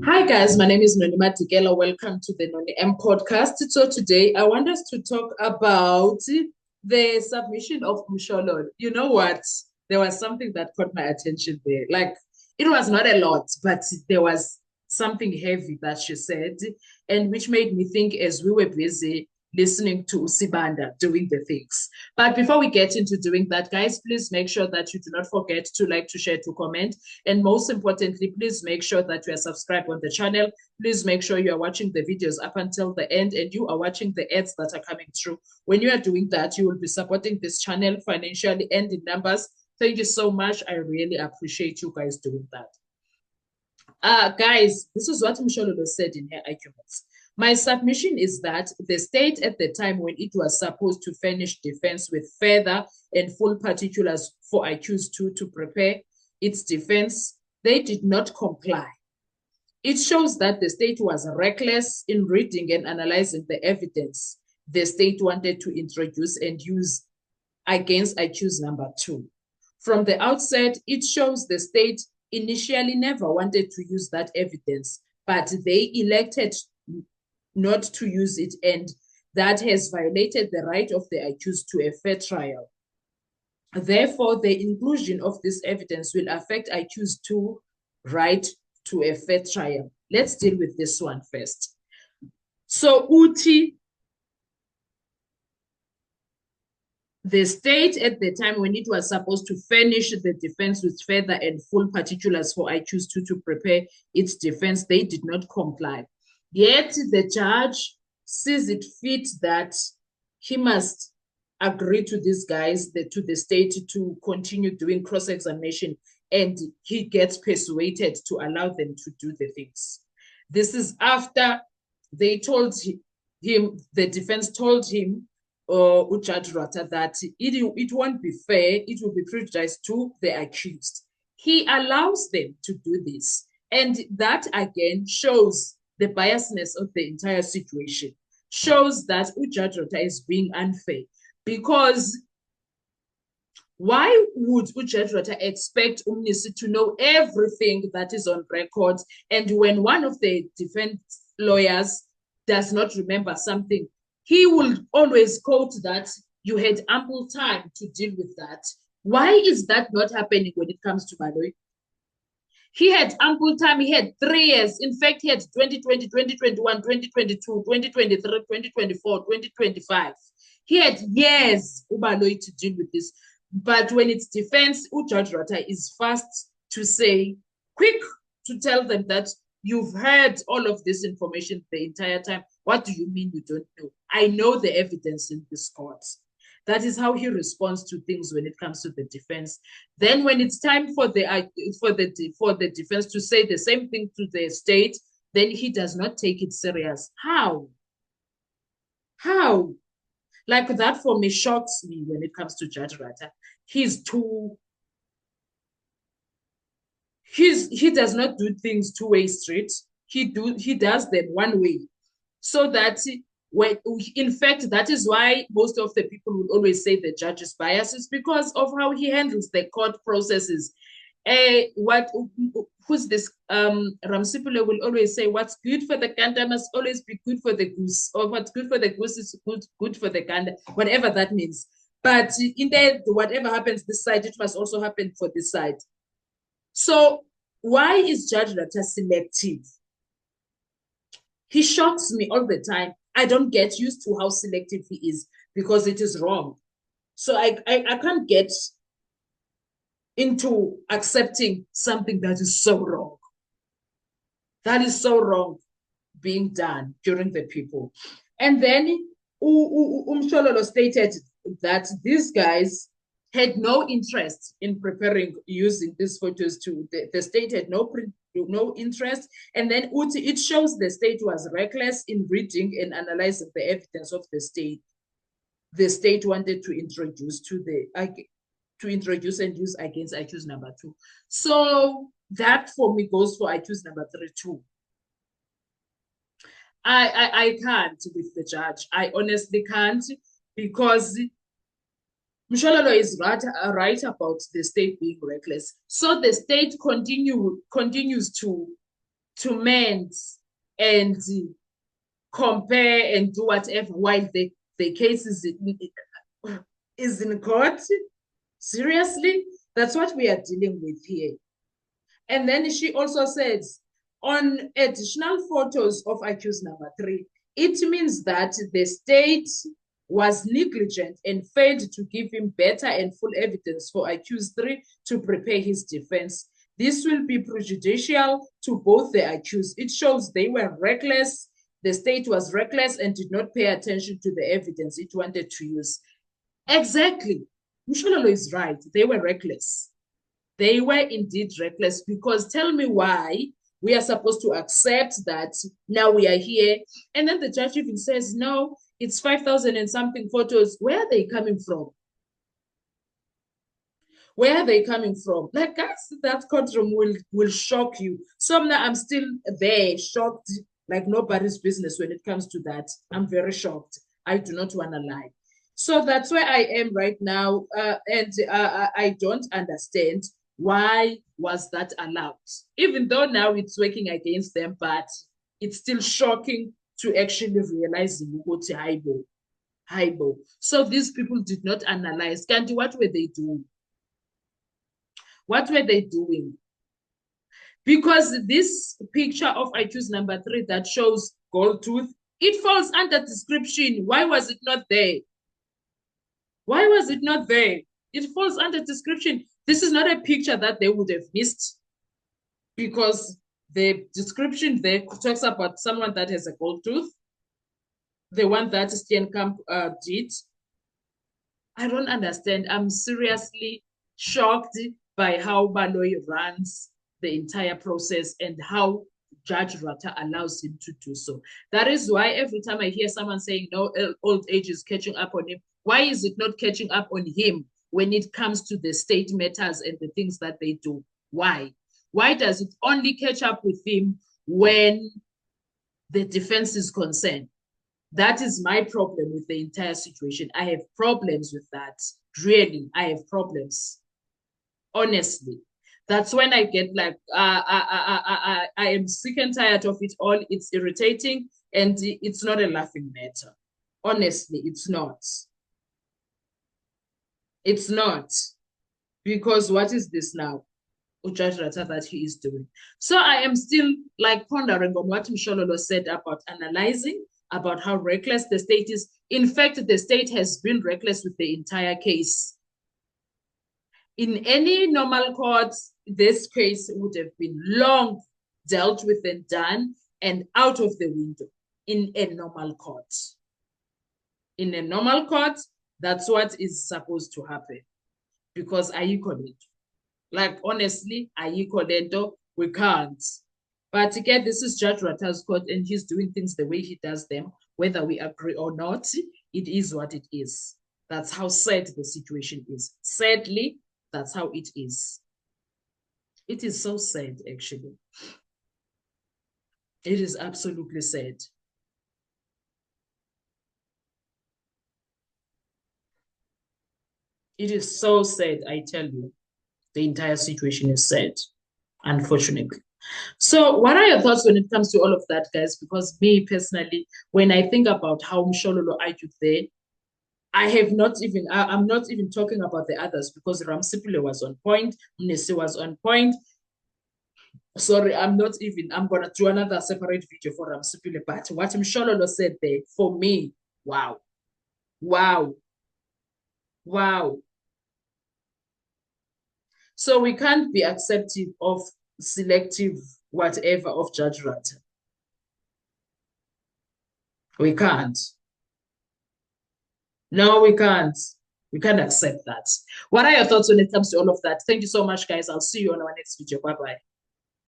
Hi guys, my name is Noni Matikela. Welcome to the Noni M podcast. So today I want us to talk about the submission of Mshololo. You know what? There was something that caught my attention there. Like it was not a lot, but there was something heavy that she said, and which made me think as we were busy listening to Sibanda doing the things. But before we get into doing that, guys, please make sure that you do not forget to like, to share, to comment. And most importantly, please make sure that you are subscribed on the channel. Please make sure you are watching the videos up until the end and you are watching the ads that are coming through. When you are doing that, you will be supporting this channel financially and in numbers. Thank you so much. I really appreciate you guys doing that. Guys, this is what Mshololo said in her arguments. My submission is that the state at the time when it was supposed to furnish defense with further and full particulars for accused to prepare its defense, they did not comply. It shows that the state was reckless in reading and analyzing the evidence the state wanted to introduce and use against accused number 2. From the outset, it shows the state initially never wanted to use that evidence, but they elected not to use it, and that has violated the right of the accused to a fair trial. Therefore, the inclusion of this evidence will affect accused to right to a fair trial. Let's deal with this one first. So Uti, the state at the time when it was supposed to furnish the defense with further and full particulars for accused to prepare its defense, they did not comply. Yet the judge sees it fit that he must agree to these guys, to the state, to continue doing cross-examination, and he gets persuaded to allow them to do the things. This is after they told him, the defense told him, Judge Rata, that it won't be fair, it will be prejudiced to the accused. He allows them to do this. And that again shows the biasness of the entire situation, shows that Judge Rata is being unfair. Because why would Judge Rata expect Umnisi to know everything that is on record? And when one of the defense lawyers does not remember something, he will always quote that you had ample time to deal with that. Why is that not happening when it comes to Baloyi? He had ample time. He had 3 years. In fact, he had 2020, 2021, 2022, 2023, 2024, 2025. He had years, Ubaloyi, to deal with this. But when it's defense, Judge Rata is fast to say, quick to tell them that you've heard all of this information the entire time. What do you mean you don't know? I know the evidence in this court. That is how he responds to things when it comes to the defense. Then when it's time for the defense to say the same thing to the state, then he does not take it serious. How? How? Like that for me shocks me when it comes to Judge Rata. He does not do things two-way street. He does them one way. So that when, in fact, that is why most of the people will always say the judge is biased, is because of how he handles the court processes. Who's this? Ramsipule will always say, what's good for the gander must always be good for the goose, or what's good for the goose is good for the gander, whatever that means. But in there, whatever happens this side, it must also happen for this side. So why is Judge Rata selective? He shocks me all the time. I don't get used to how selective he is because it is wrong. So I can't get into accepting something that is so wrong. That is so wrong being done during the people. And then Mshololo stated that these guys had no interest in preparing using these photos to the state had no interest. And then it shows the state was reckless in reading and analyzing the evidence of the state. The state wanted to introduce and use against accused number 2. So that for me goes for accused number 3 too. I can't with the judge. I honestly can't, because Mshololo is right about the state being reckless. So the state continues to to mend and compare and do whatever while the case is in court? Seriously? That's what we are dealing with here. And then she also says, on additional photos of accused number 3, it means that the state was negligent and failed to give him better and full evidence for accused 3 to prepare his defense. This will be prejudicial to both the accused. It shows they were reckless. The state was reckless and did not pay attention to the evidence it wanted to use. Exactly. Mshololo is right. They were reckless. They were indeed reckless, because tell me why we are supposed to accept that now we are here. And then the judge even says, no, it's 5,000 and something photos. Where are they coming from? Where are they coming from? Like, guys, that courtroom will shock you. So now I'm still there, shocked, like nobody's business when it comes to that. I'm very shocked. I do not want to lie. So that's where I am right now. And I don't understand why was that allowed. Even though now it's working against them, but it's still shocking to actually realize Haibo. So these people did not analyze. Kanti, what were they doing? What were they doing? Because this picture of accused number 3 that shows gold tooth, it falls under description. Why was it not there? Why was it not there? It falls under description. This is not a picture that they would have missed, because the description there talks about someone that has a gold tooth, the one that Steenkamp did. I don't understand. I'm seriously shocked by how Baloyi runs the entire process and how Judge Ratha allows him to do so. That is why every time I hear someone saying, no, old age is catching up on him, why is it not catching up on him when it comes to the state matters and the things that they do? Why? Why does it only catch up with him when the defense is concerned? That is my problem with the entire situation. I have problems with that. Really, I have problems. Honestly. That's when I get like, I am sick and tired of it all. It's irritating and it's not a laughing matter. Honestly, it's not. It's not. Because what is this now? Judge Ratha that he is doing. So I am still like pondering on what Mshololo said about analyzing, about how reckless the state is. In fact, the state has been reckless with the entire case. In any normal court, this case would have been long dealt with and done and out of the window in a normal court. In a normal court, that's what is supposed to happen. Because ayikho lento. Like, honestly, ayikho lento, we can't. But again, this is Judge Ratha's court and he's doing things the way he does them, whether we agree or not. It is what it is. That's how sad the situation is. Sadly, that's how it is. It is so sad, actually. It is absolutely sad. It is so sad, I tell you. The entire situation is sad, unfortunately. So what are your thoughts when it comes to all of that, guys? Because me personally, when I think about how Mshololo argued there, I'm not even talking about the others, because Ramsipule was on point, Mnisi was on point. Sorry, I'm going to do another separate video for Ramsipule, but what Mshololo said there, for me, wow. Wow. Wow. So we can't be accepting of selective whatever of Judge Ratha. We can't. No, we can't. We can't accept that. What are your thoughts when it comes to all of that? Thank you so much, guys. I'll see you on our next video. Bye-bye.